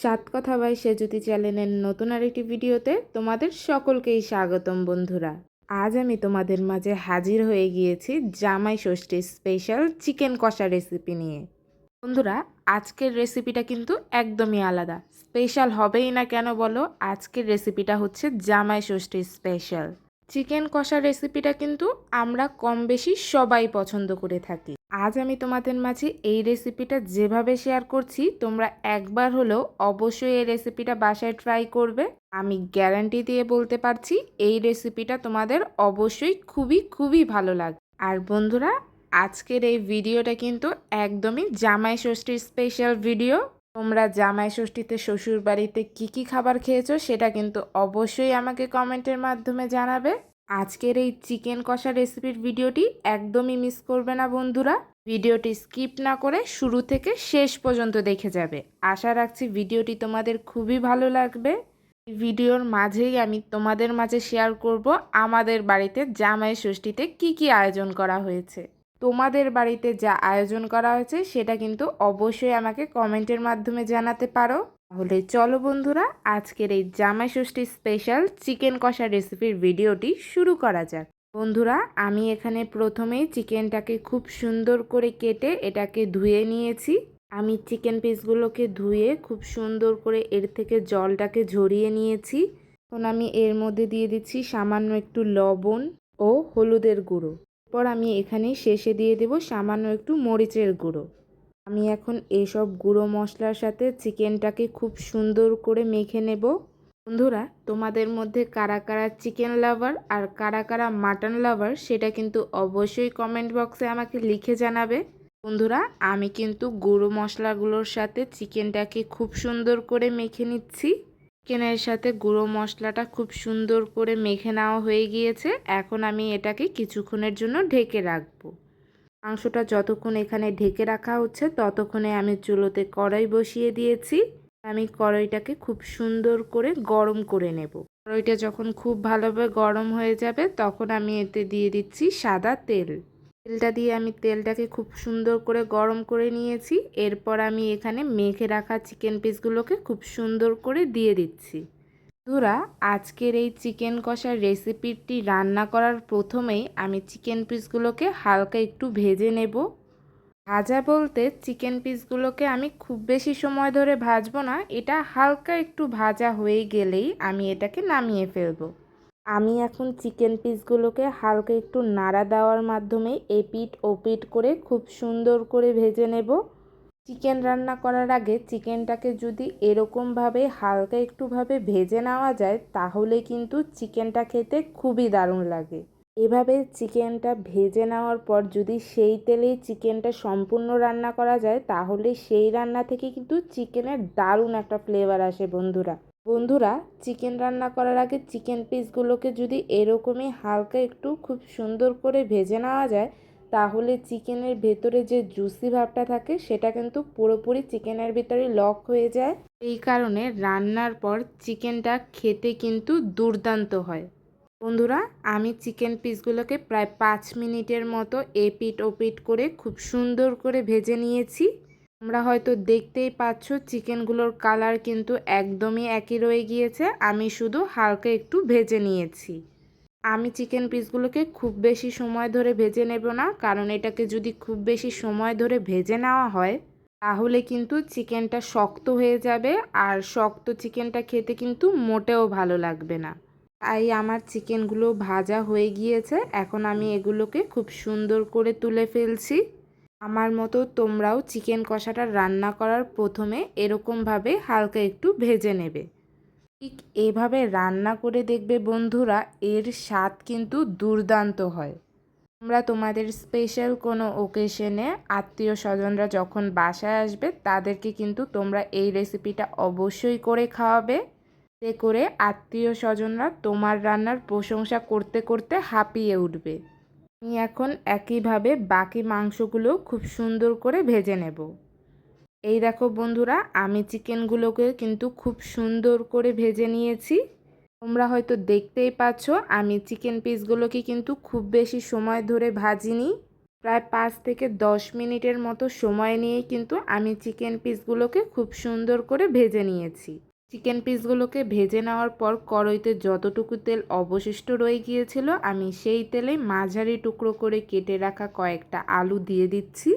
সাত কথা বাই সেজুতি চ্যানেলের নতুন আরেকটি ভিডিওতে তোমাদের সকলকেই স্বাগতম বন্ধুরা। আজ আমি তোমাদের মাঝে হাজির হয়ে গিয়েছি জামাই ষষ্ঠীর স্পেশাল চিকেন কষা রেসিপি নিয়ে। বন্ধুরা, আজকের রেসিপিটা কিন্তু একদমই আলাদা। স্পেশাল হবেই না কেন বলো? আজকের রেসিপিটা হচ্ছে জামাই ষষ্ঠীর স্পেশাল চিকেন কষা রেসিপিটা কিন্তু আমরা কম বেশি সবাই পছন্দ করে থাকি। আজ আমি তোমাদের মাঝে এই রেসিপিটা যেভাবে শেয়ার করছি, তোমরা একবার হলেও অবশ্যই এই রেসিপিটা বাসায় ট্রাই করবে। আমি গ্যারান্টি দিয়ে বলতে পারছি এই রেসিপিটা তোমাদের অবশ্যই খুবই খুবই ভালো লাগবে। আর বন্ধুরা, আজকের এই ভিডিওটা কিন্তু একদমই জামাই ষষ্ঠীর স্পেশাল ভিডিও। তোমরা জামাই ষষ্ঠীতে শ্বশুর বাড়িতে কী খাবার খেয়েছো সেটা কিন্তু অবশ্যই আমাকে কমেন্টের মাধ্যমে জানাবে। আজকের এই চিকেন কষা রেসিপির ভিডিওটি একদমই মিস করবে না বন্ধুরা। ভিডিওটি স্কিপ না করে শুরু থেকে শেষ পর্যন্ত দেখে যাবে। আশা রাখছি ভিডিওটি তোমাদের খুবই ভালো লাগবে। ভিডিওর মাঝেই আমি তোমাদের মাঝে শেয়ার করব আমাদের বাড়িতে জামাই ষষ্ঠীতে কি আয়োজন করা হয়েছে। তোমাদের বাড়িতে যা আয়োজন করা হয়েছে সেটা কিন্তু অবশ্যই আমাকে কমেন্টের মাধ্যমে জানাতে পারো। তাহলে চলো বন্ধুরা, আজকের এই জামাই ষষ্ঠী স্পেশাল চিকেন কষা রেসিপির ভিডিওটি শুরু করা যাক। বন্ধুরা, আমি এখানে প্রথমেই চিকেনটাকে খুব সুন্দর করে কেটে এটাকে ধুয়ে নিয়েছি। আমি চিকেন পিসগুলোকে ধুয়ে খুব সুন্দর করে এর থেকে জলটাকে ঝরিয়ে নিয়েছি। এখন আমি এর মধ্যে দিয়ে দিচ্ছি সামান্য একটু লবণ ও হলুদের গুঁড়ো। এরপর আমি এখানে শেষে দিয়ে দেব সামান্য একটু মরিচের গুঁড়ো। আমি এখন এইসব গুঁড়ো মশলার সাথে চিকেনটাকে খুব সুন্দর করে মেখে নেব। বন্ধুরা, তোমাদের মধ্যে কারা কারা চিকেন লাভার আর কারা কারা মাটন লাভার সেটা কিন্তু অবশ্যই কমেন্ট বক্সে আমাকে লিখে জানাবে। বন্ধুরা, আমি কিন্তু গুঁড়ো মশলাগুলোর সাথে চিকেনটাকে খুব সুন্দর করে মেখে নিচ্ছি। চিকেনের সাথে গুঁড়ো মশলাটা খুব সুন্দর করে মেখে নেওয়া হয়ে গিয়েছে। এখন আমি এটাকে কিছুক্ষণের জন্য ঢেকে রাখবো। মাংসটা যতক্ষণ এখানে ঢেকে রাখা হচ্ছে ততক্ষণে আমি চুলোতে কড়াই বসিয়ে দিয়েছি। আমি কড়াইটাকে খুব সুন্দর করে গরম করে নেব। কড়াইটা যখন খুব ভালোভাবে গরম হয়ে যাবে তখন আমি এতে দিয়ে দিচ্ছি সাদা তেল। তেলটা দিয়ে আমি তেলটাকে খুব সুন্দর করে গরম করে নিয়েছি। এরপর আমি এখানে মেখে রাখা চিকেন পিসগুলোকে খুব সুন্দর করে দিয়ে দিচ্ছি। বন্ধুরা, আজকের এই চিকেন কষার রেসিপিটি রান্না করার প্রথমেই আমি চিকেন পিসগুলোকে হালকা একটু ভেজে নেব। ভাজা বলতে চিকেন পিসগুলোকে আমি খুব বেশি সময় ধরে ভাজবো না, এটা হালকা একটু ভাজা হয়ে গেলেই আমি এটাকে নামিয়ে ফেলবো। আমি এখন চিকেন পিসগুলোকে হালকা একটু নাড়া দেওয়ার মাধ্যমে এপিট ওপিট করে খুব সুন্দর করে ভেজে নেব। চিকেন রান্না করার আগে চিকেনটাকে যদি এরকমভাবে হালকা একটুভাবে ভেজে নেওয়া যায় তাহলে কিন্তু চিকেনটা খেতে খুবই দারুণ লাগে। এভাবে চিকেনটা ভেজে নেওয়ার পর যদি সেই তেলেই চিকেনটা সম্পূর্ণ রান্না করা যায় তাহলে সেই রান্না থেকে কিন্তু চিকেনের দারুণ একটা ফ্লেভার আসে বন্ধুরা, চিকেন রান্না করার আগে চিকেন পিসগুলোকে যদি এরকমই হালকা একটু খুব সুন্দর করে ভেজে নেওয়া যায় তাহলে চিকেনের ভেতরে যে জুসি ভাবটা থাকে সেটা কিন্তু পুরোপুরি চিকেনের ভিতরে লক হয়ে যায়। এই কারণে রান্নার পর চিকেনটা খেতে কিন্তু দুর্দান্ত হয়। বন্ধুরা, আমি চিকেন পিসগুলোকে প্রায় 5 মিনিটের মতো এপিট ওপিট করে খুব সুন্দর করে ভেজে নিয়েছি। তোমরা হয়তো দেখতেই পাচ্ছ চিকেনগুলোর কালার কিন্তু একদমই একই রয়ে গিয়েছে। আমি শুধু হালকা একটু ভেজে নিয়েছি। আমি চিকেন পিসগুলোকে খুব বেশি সময় ধরে ভেজে নেব না, কারণ এটাকে যদি খুব বেশি সময় ধরে ভেজে নেওয়া হয় তাহলে কিন্তু চিকেনটা শক্ত হয়ে যাবে, আর শক্ত চিকেনটা খেতে কিন্তু মোটেও ভালো লাগবে না। তাই আমার চিকেনগুলো ভাজা হয়ে গিয়েছে। এখন আমি এগুলোকে খুব সুন্দর করে তুলে ফেলছি। আমার মতো তোমরাও চিকেন কষাটা রান্না করার প্রথমে এরকমভাবে হালকা একটু ভেজে নেবে। ঠিক এভাবে রান্না করে দেখবে বন্ধুরা, এর স্বাদ কিন্তু দুর্দান্ত হয়। তোমরা তোমাদের স্পেশাল কোনো ওকেশনে আত্মীয় স্বজনরা যখন বাসায় আসবে তাদেরকে কিন্তু তোমরা এই রেসিপিটা অবশ্যই করে খাওয়াবে। এতে করে আত্মীয় স্বজনরা তোমার রান্নার প্রশংসা করতে করতে হাঁপিয়ে উঠবে। আমি এখন একইভাবে বাকি মাংসগুলো খুব সুন্দর করে ভেজে নেব। এই দেখো বন্ধুরা, আমি চিকেনগুলোকে কিন্তু খুব সুন্দর করে ভেজে নিয়েছি। তোমরা হয়তো দেখতেই পাচ্ছ আমি চিকেন পিসগুলোকে কিন্তু খুব বেশি সময় ধরে ভাজিনি। প্রায় 5 থেকে 10 মিনিটের মতো সময় নিয়ে কিন্তু আমি চিকেন পিসগুলোকে খুব সুন্দর করে ভেজে নিয়েছি। চিকেন পিসগুলোকে ভেজে নেওয়ার পর কড়াইতে যতটুকু তেল অবশিষ্ট রয়ে গিয়েছিল আমি সেই তেলে মাঝারি টুকরো করে কেটে রাখা কয়েকটা আলু দিয়ে দিচ্ছি।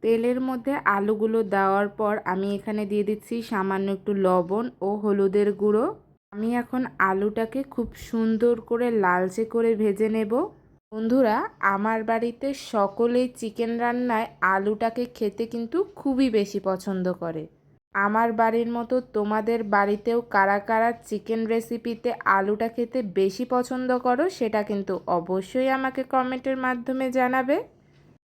তেলের মধ্যে আলুগুলো দেওয়ার পর আমি এখানে দিয়ে দিচ্ছি সামান্য একটু লবণ ও হলুদের গুঁড়ো। আমি এখন আলুটাকে খুব সুন্দর করে লালচে করে ভেজে নেব। বন্ধুরা, আমার বাড়িতে সকলেই চিকেন রান্নায় আলুটাকে খেতে কিন্তু খুবই বেশি পছন্দ করে। আমার বাড়ির মতো তোমাদের বাড়িতেও কারা কারা চিকেন রেসিপিতে আলুটা খেতে বেশি পছন্দ করো সেটা কিন্তু অবশ্যই আমাকে কমেন্টের মাধ্যমে জানাবে।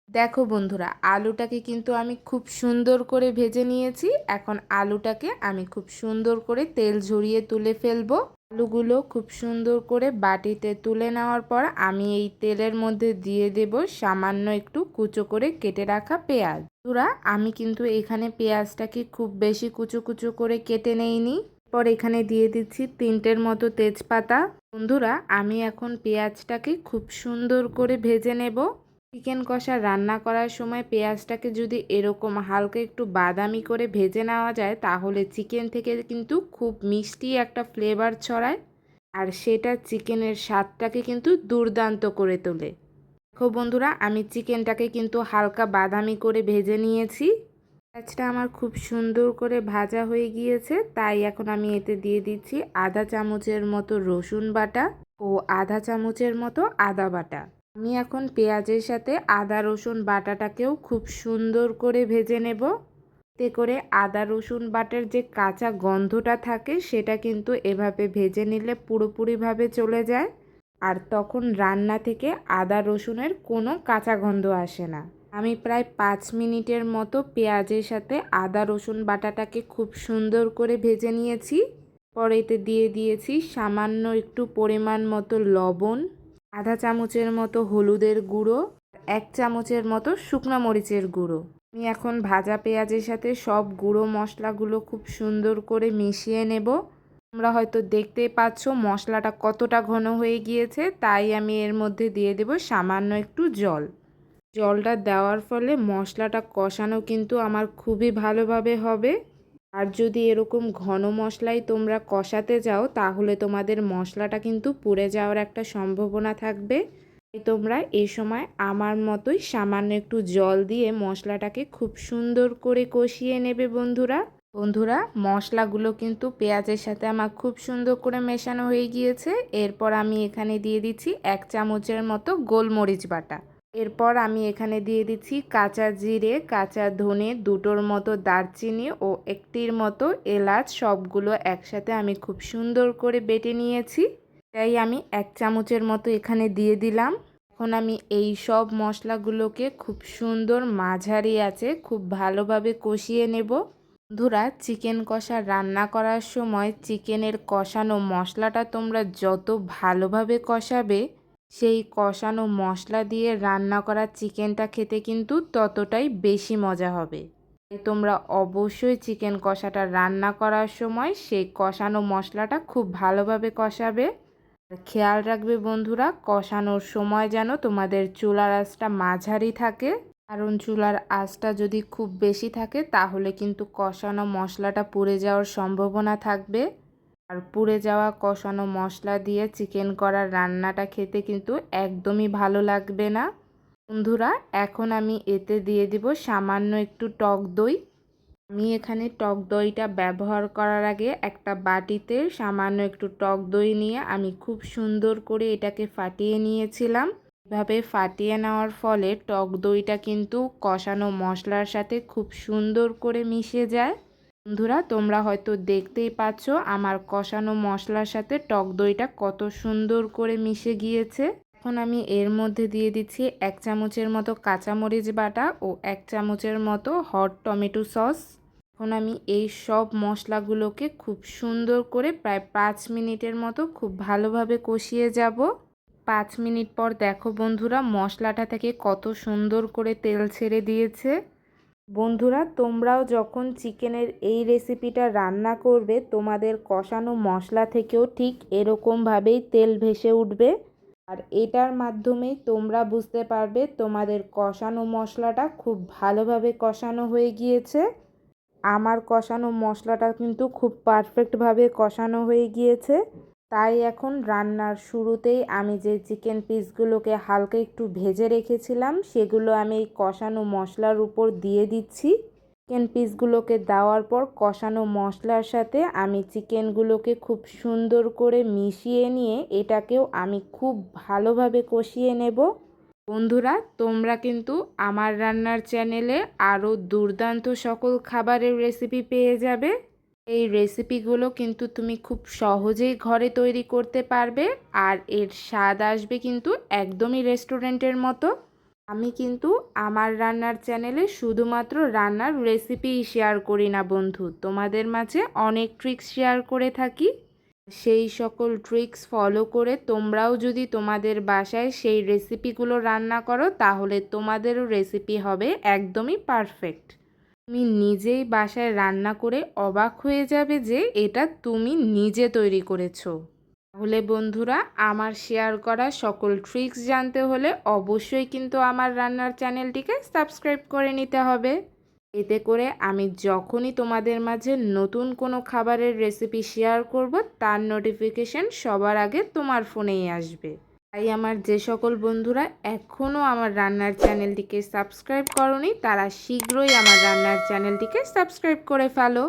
দেখো বন্ধুরা, আলুটাকে কিন্তু আমি খুব সুন্দর করে ভেজে নিয়েছি। এখন আলুটাকে আমি খুব সুন্দর করে তেল ঝরিয়ে তুলে ফেলবো। আলুগুলো খুব সুন্দর করে বাটিতে তুলে নেওয়ার পর আমি এই তেলের মধ্যে দিয়ে দেব সামান্য একটু কুচো করে কেটে রাখা পেঁয়াজ। বন্ধুরা, আমি কিন্তু এখানে পেঁয়াজটাকে খুব বেশি কুচো কুচো করে কেটে নেইনি। পর এখানে দিয়ে দিচ্ছি 3টের মতো তেজপাতা। বন্ধুরা, আমি এখন পেঁয়াজটাকে খুব সুন্দর করে ভেজে নেব। চিকেন কষা রান্না করার সময় পেঁয়াজটাকে যদি এরকম হালকা একটু বাদামি করে ভেজে নেওয়া যায় তাহলে চিকেন থেকে কিন্তু খুব মিষ্টি একটা ফ্লেভার ছড়ায়, আর সেটা চিকেনের স্বাদটাকে কিন্তু দুর্দান্ত করে তোলে। দেখো বন্ধুরা, আমি চিকেনটাকে কিন্তু হালকা বাদামি করে ভেজে নিয়েছি। পেঁয়াজটা আমার খুব সুন্দর করে ভাজা হয়ে গিয়েছে, তাই এখন আমি এতে দিয়ে দিচ্ছি আধা চামচের মতো রসুন বাটা ও আধা চামচের মতো আদা বাটা। আমি এখন পেঁয়াজের সাথে আদা রসুন বাটাটাকেও খুব সুন্দর করে ভেজে নেব। এতে করে আদা রসুন বাটার যে কাঁচা গন্ধটা থাকে সেটা কিন্তু এভাবে ভেজে নিলে পুরোপুরিভাবে চলে যায়, আর তখন রান্না থেকে আদা রসুনের কোনো কাঁচা গন্ধ আসে না। আমি প্রায় 5 মিনিটের মতো পেঁয়াজের সাথে আদা রসুন বাটাটাকে খুব সুন্দর করে ভেজে নিয়েছি। পরে এতে দিয়ে দিয়েছি সামান্য একটু পরিমাণ মতো লবণ, আধা চামচের মতো হলুদের গুঁড়ো, 1 চামচের মতো শুকনো মরিচের গুঁড়ো। আমি এখন ভাজা পেঁয়াজের সাথে সব গুঁড়ো মশলাগুলো খুব সুন্দর করে মিশিয়ে নেব। তোমরা হয়তো দেখতেই পাচ্ছ মশলাটা কতটা ঘন হয়ে গিয়েছে, তাই আমি এর মধ্যে দিয়ে দেব সামান্য একটু জল। জলটা দেওয়ার ফলে মশলাটা কষানো কিন্তু আমার খুবই ভালোভাবে হবে। আর যদি এরকম ঘন মশলাই তোমরা কষাতে যাও তাহলে তোমাদের মশলাটা কিন্তু পুড়ে যাওয়ার একটা সম্ভাবনা থাকবে। তাই তোমরা এই সময় আমার মতোই সামান্য একটু জল দিয়ে মশলাটাকে খুব সুন্দর করে কষিয়ে নেবে। বন্ধুরা, মশলাগুলো কিন্তু পেঁয়াজের সাথে আমার খুব সুন্দর করে মেশানো হয়ে গিয়েছে। এরপর আমি এখানে দিয়ে দিচ্ছি 1 চামচের মতো গোলমরিচ বাটা। এরপর আমি এখানে দিয়ে দিচ্ছি কাঁচা জিরে, কাঁচা ধনে, 2টোর মতো দারচিনি ও 1টির মতো এলাচ। সবগুলো একসাথে আমি খুব সুন্দর করে বেটে নিয়েছি, তাই আমি 1 চামচের মতো এখানে দিয়ে দিলাম। এখন আমি এই সব মশলাগুলোকে খুব সুন্দর মাঝারি আঁচে খুব ভালোভাবে কষিয়ে নেব। বন্ধুরা, চিকেন কষা রান্না করার সময় চিকেনের কষানো মশলাটা তোমরা যত ভালোভাবে কষাবে, সেই কষানো মশলা দিয়ে রান্না করা চিকেনটা খেতে কিন্তু ততটাই বেশি মজা হবে। তাই তোমরা অবশ্যই চিকেন কষাটা রান্না করার সময় সেই কষানো মশলাটা খুব ভালোভাবে কষাবে। আর খেয়াল রাখবে বন্ধুরা, কষানোর সময় যেন তোমাদের চুলার আঁচটা মাঝারি থাকে, কারণ চুলার আঁচটা যদি খুব বেশি থাকে তাহলে কিন্তু কষানো মশলাটা পুড়ে যাওয়ার সম্ভাবনা থাকবে, আর পুড়ে যাওয়া কষানো মশলা দিয়ে চিকেন করার রান্নাটা খেতে কিন্তু একদমই ভালো লাগবে না। বন্ধুরা, এখন আমি এতে দিয়ে দিব সামান্য একটু টক দই। আমি এখানে টক দইটা ব্যবহার করার আগে একটা বাটিতে সামান্য একটু টক দই নিয়ে আমি খুব সুন্দর করে এটাকে ফাটিয়ে নিয়েছিলাম। এভাবে ফাটিয়ে নেওয়ার ফলে টক দইটা কিন্তু কষানো মশলার সাথে খুব সুন্দর করে মিশে যায়। বন্ধুরা, তোমরা হয়তো দেখতেই পাচ্ছ আমার কষানো মশলার সাথে টক দইটা কত সুন্দর করে মিশে গিয়েছে। এখন আমি এর মধ্যে দিয়ে দিচ্ছি 1 চামচের মতো কাঁচামরিচ বাটা ও 1 চামচের মতো হট টমেটো সস। এখন আমি এই সব মশলাগুলোকে খুব সুন্দর করে প্রায় 5 মিনিটের মতো খুব ভালোভাবে কষিয়ে যাব। 5 মিনিট পর দেখো বন্ধুরা, মশলাটা থেকে কত সুন্দর করে তেল ছেড়ে দিয়েছে। বন্ধুরা, তোমরাও যখন চিকেনের এই রেসিপিটা রান্না করবে তোমাদের কষানো মশলা থেকেও ঠিক এরকমভাবেই তেল ভেসে উঠবে। আর এটার মাধ্যমেই তোমরা বুঝতে পারবে তোমাদের কষানো মশলাটা খুব ভালোভাবে কষানো হয়ে গিয়েছে। আমার কষানো মশলাটা কিন্তু খুব পারফেক্টভাবে কষানো হয়ে গিয়েছে। তাই এখন রান্নার শুরুতেই আমি যে চিকেন পিসগুলোকে হালকা একটু ভেজে রেখেছিলাম সেগুলো আমি এই কষানো মশলার উপর দিয়ে দিচ্ছি। চিকেন পিসগুলোকে দেওয়ার পর কষানো মশলার সাথে আমি চিকেনগুলোকে খুব সুন্দর করে মিশিয়ে নিয়ে এটাকেও আমি খুব ভালোভাবে কষিয়ে নেব। বন্ধুরা, তোমরা কিন্তু আমার রান্নার চ্যানেলে আরও দুর্দান্ত সকল খাবারের রেসিপি পেয়ে যাবে। এই রেসিপিগুলো কিন্তু তুমি খুব সহজেই ঘরে তৈরি করতে পারবে, আর এর স্বাদ আসবে কিন্তু একদমই রেস্টুরেন্টের মতো। আমি কিন্তু আমার রান্নার চ্যানেলে শুধুমাত্র রান্নার রেসিপিই শেয়ার করি না বন্ধু, তোমাদের মাঝে অনেক ট্রিক্স শেয়ার করে থাকি। সেই সকল ট্রিক্স ফলো করে তোমরাও যদি তোমাদের বাসায় সেই রেসিপিগুলো রান্না করো তাহলে তোমাদেরও রেসিপি হবে একদমই পারফেক্ট। তুমি নিজেই বাসায় রান্না করে অবাক হয়ে যাবে যে এটা তুমি নিজে তৈরি করেছো। তাহলে বন্ধুরা, আমার শেয়ার করা সকল ট্রিক্স জানতে হলে অবশ্যই কিন্তু আমার রান্নার চ্যানেলটিকে সাবস্ক্রাইব করে নিতে হবে। এতে করে আমি যখনই তোমাদের মাঝে নতুন কোনো খাবারের রেসিপি শেয়ার করব তার নোটিফিকেশন সবার আগে তোমার ফোনেই আসবে। তাই আমার যে সকল বন্ধুরা এখনও আমার রান্নার চ্যানেলটিকে সাবস্ক্রাইব করোনি তারা শীঘ্রই আমার রান্নার চ্যানেলটিকে সাবস্ক্রাইব করে ফেলো।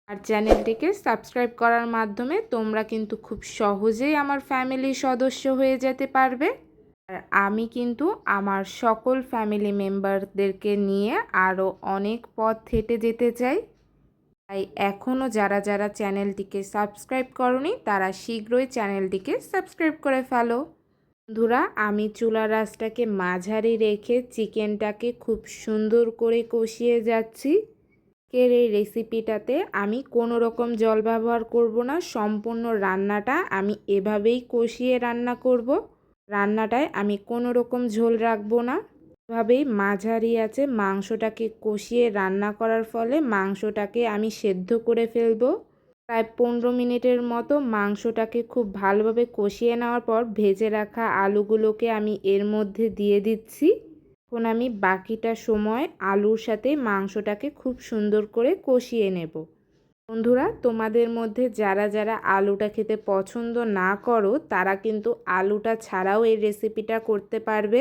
আর চ্যানেলটিকে সাবস্ক্রাইব করার মাধ্যমে তোমরা কিন্তু খুব সহজেই আমার ফ্যামিলির সদস্য হয়ে যেতে পারবে। আর আমি কিন্তু আমার সকল ফ্যামিলি মেম্বারদেরকে নিয়ে আরও অনেক পথ হেঁটে যেতে চাই। তাই এখনও যারা যারা চ্যানেলটিকে সাবস্ক্রাইব করোনি তারা শীঘ্রই চ্যানেলটিকে সাবস্ক্রাইব করে ফেলো। বন্ধুরা, আমি চুলার আঁচটাকে মাঝারি রেখে চিকেনটাকে খুব সুন্দর করে কষিয়ে যাচ্ছি। এই রেসিপিটাতে আমি কোনো রকম জল ব্যবহার করব না, সম্পূর্ণ রান্নাটা আমি এভাবেই কষিয়ে রান্না করব। রান্নাটায় আমি কোনো রকম ঝোল রাখবো না। এভাবেই মাঝারি আঁচে মাংসটাকে কষিয়ে রান্না করার ফলে মাংসটাকে আমি সেদ্ধ করে ফেলবো। প্রায় 15 মিনিটের মতো মাংসটাকে খুব ভালোভাবে কষিয়ে নেওয়ার পর ভেজে রাখা আলুগুলোকে আমি এর মধ্যে দিয়ে দিচ্ছি। এখন আমি বাকিটা সময় আলুর সাথে মাংসটাকে খুব সুন্দর করে কষিয়ে নেব। বন্ধুরা, তোমাদের মধ্যে যারা যারা আলুটা খেতে পছন্দ না করো তারা কিন্তু আলুটা ছাড়াও এই রেসিপিটা করতে পারবে,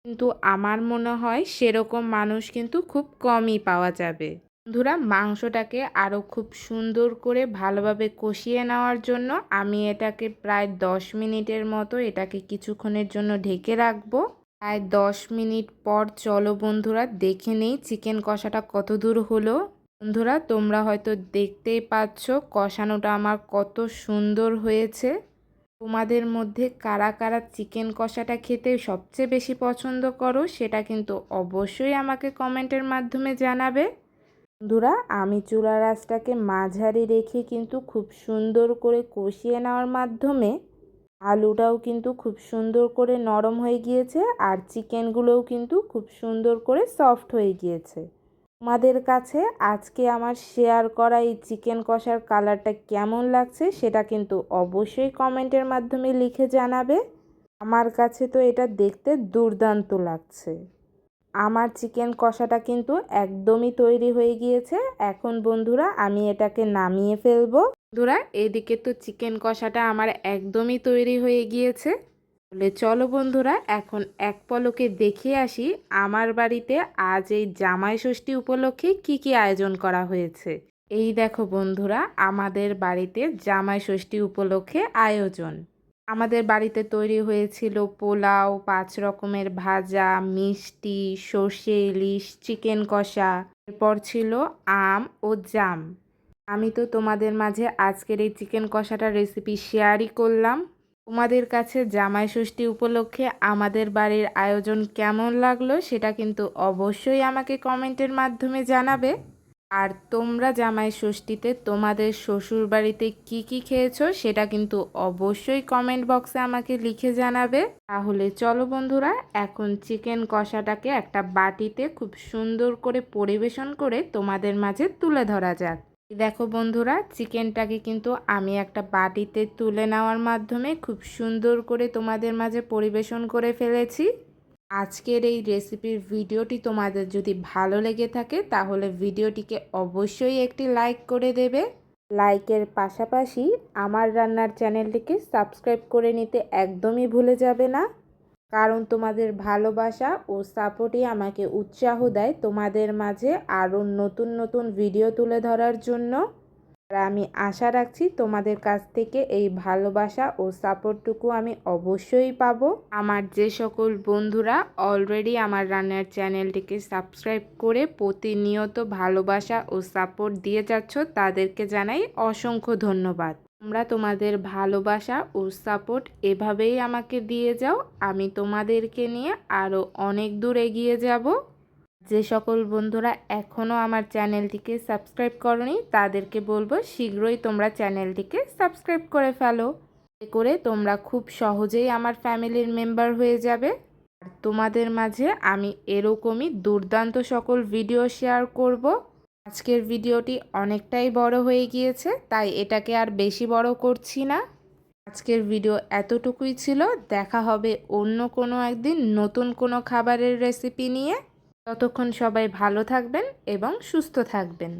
কিন্তু আমার মনে হয় সেরকম মানুষ কিন্তু খুব কমই পাওয়া যাবে। বন্ধুরা, মাংসটাকে আরও খুব সুন্দর করে ভালোভাবে কষিয়ে নেওয়ার জন্য আমি এটাকে প্রায় 10 মিনিটের মতো এটাকে কিছুক্ষণের জন্য ঢেকে রাখবো। প্রায় 10 মিনিট পর চলো বন্ধুরা দেখে নেই চিকেন কষাটা কত দূর হলো। বন্ধুরা, তোমরা হয়তো দেখতেই পাচ্ছ কষানোটা আমার কত সুন্দর হয়েছে। তোমাদের মধ্যে কারা কারা চিকেন কষাটা খেতে সবচেয়ে বেশি পছন্দ করো সেটা কিন্তু অবশ্যই আমাকে কমেন্টের মাধ্যমে জানাবে। বন্ধুরা, আমি চুলার আঁচটাকে মাঝারি রেখে কিন্তু খুব সুন্দর করে কষিয়ে নেওয়ার মাধ্যমে আলুটাও কিন্তু খুব সুন্দর করে নরম হয়ে গিয়েছে আর চিকেনগুলোও কিন্তু খুব সুন্দর করে সফট হয়ে গিয়েছে। তোমাদের কাছে আজকে আমার শেয়ার করা এই চিকেন কষার কালারটা কেমন লাগছে সেটা কিন্তু অবশ্যই কমেন্টের মাধ্যমে লিখে জানাবে। আমার কাছে তো এটা দেখতে দুর্দান্ত লাগছে। আমার চিকেন কষাটা কিন্তু একদমই তৈরি হয়ে গিয়েছে। এখন বন্ধুরা আমি এটাকে নামিয়ে ফেলবো। বন্ধুরা, এদিকে তো চিকেন কষাটা আমার একদমই তৈরি হয়ে গিয়েছে। তাহলে চলো বন্ধুরা এখন এক পলকে দেখে আসি আমার বাড়িতে আজ এই জামাই ষষ্ঠী উপলক্ষে কি কি আয়োজন করা হয়েছে। এই দেখো বন্ধুরা, আমাদের বাড়িতে জামাই ষষ্ঠী উপলক্ষে আয়োজন। আমাদের বাড়িতে তৈরি হয়েছিল পোলাও, 5 রকমের ভাজা, মিষ্টি, সর্ষে ইলিশ, চিকেন কষা, এরপর ছিল আম ও জাম। আমি তো তোমাদের মাঝে আজকের এই চিকেন কষাটার রেসিপি শেয়ারই করলাম। তোমাদের কাছে জামাই ষষ্ঠী উপলক্ষে আমাদের বাড়ির আয়োজন কেমন লাগলো সেটা কিন্তু অবশ্যই আমাকে কমেন্টের মাধ্যমে জানাবে। আর তোমরা জামাই ষষ্ঠীতে তোমাদের শ্বশুর বাড়িতে কি কি খেয়েছো সেটা কিন্তু অবশ্যই কমেন্ট বক্সে আমাকে লিখে জানাবে। তাহলে চলো বন্ধুরা এখন চিকেন কষাটাকে একটা বাটিতে খুব সুন্দর করে পরিবেশন করে তোমাদের মাঝে তুলে ধরা যাক। দেখো বন্ধুরা, চিকেনটাকে কিন্তু আমি একটা বাটিতে তুলে নেওয়ার মাধ্যমে খুব সুন্দর করে তোমাদের মাঝে পরিবেশন করে ফেলেছি। আজকের এই রেসিপির ভিডিওটি তোমাদের যদি ভালো লেগে থাকে তাহলে ভিডিওটিকে অবশ্যই একটি লাইক করে দেবে। লাইকের পাশাপাশি আমার রান্নার চ্যানেলটিকে সাবস্ক্রাইব করে নিতে একদমই ভুলে যাবে না, কারণ তোমাদের ভালোবাসা ও সাপোর্টই আমাকে উৎসাহ দেয় তোমাদের মাঝে আরও নতুন নতুন ভিডিও তুলে ধরার জন্য। আর আমি আশা রাখছি তোমাদের কাছ থেকে এই ভালোবাসা ও সাপোর্টটুকু আমি অবশ্যই পাবো। আমার যে সকল বন্ধুরা অলরেডি আমার রান্নার চ্যানেলটিকে সাবস্ক্রাইব করে প্রতিনিয়ত ভালোবাসা ও সাপোর্ট দিয়ে যাচ্ছ তাদেরকে জানাই অসংখ্য ধন্যবাদ। তোমরা তোমাদের ভালোবাসা ও সাপোর্ট এভাবেই আমাকে দিয়ে যাও, আমি তোমাদেরকে নিয়ে আরও অনেক দূর এগিয়ে যাব। যে সকল বন্ধুরা এখনও আমার চ্যানেলটিকে সাবস্ক্রাইব করনি তাদেরকে বলবো শীঘ্রই তোমরা চ্যানেলটিকে সাবস্ক্রাইব করে ফেলো। এতে করে তোমরা খুব সহজেই আমার ফ্যামিলির মেম্বার হয়ে যাবে। আর তোমাদের মাঝে আমি এরকমই দুর্দান্ত সকল ভিডিও শেয়ার করব। আজকের ভিডিওটি অনেকটাই বড় হয়ে গিয়েছে, তাই এটাকে আর বেশি বড় করছি না। আজকের ভিডিও এতটুকুই ছিল। দেখা হবে অন্য কোনো একদিন নতুন কোনো খাবারের রেসিপি নিয়ে। ততক্ষণ সবাই ভালো থাকবেন এবং সুস্থ থাকবেন।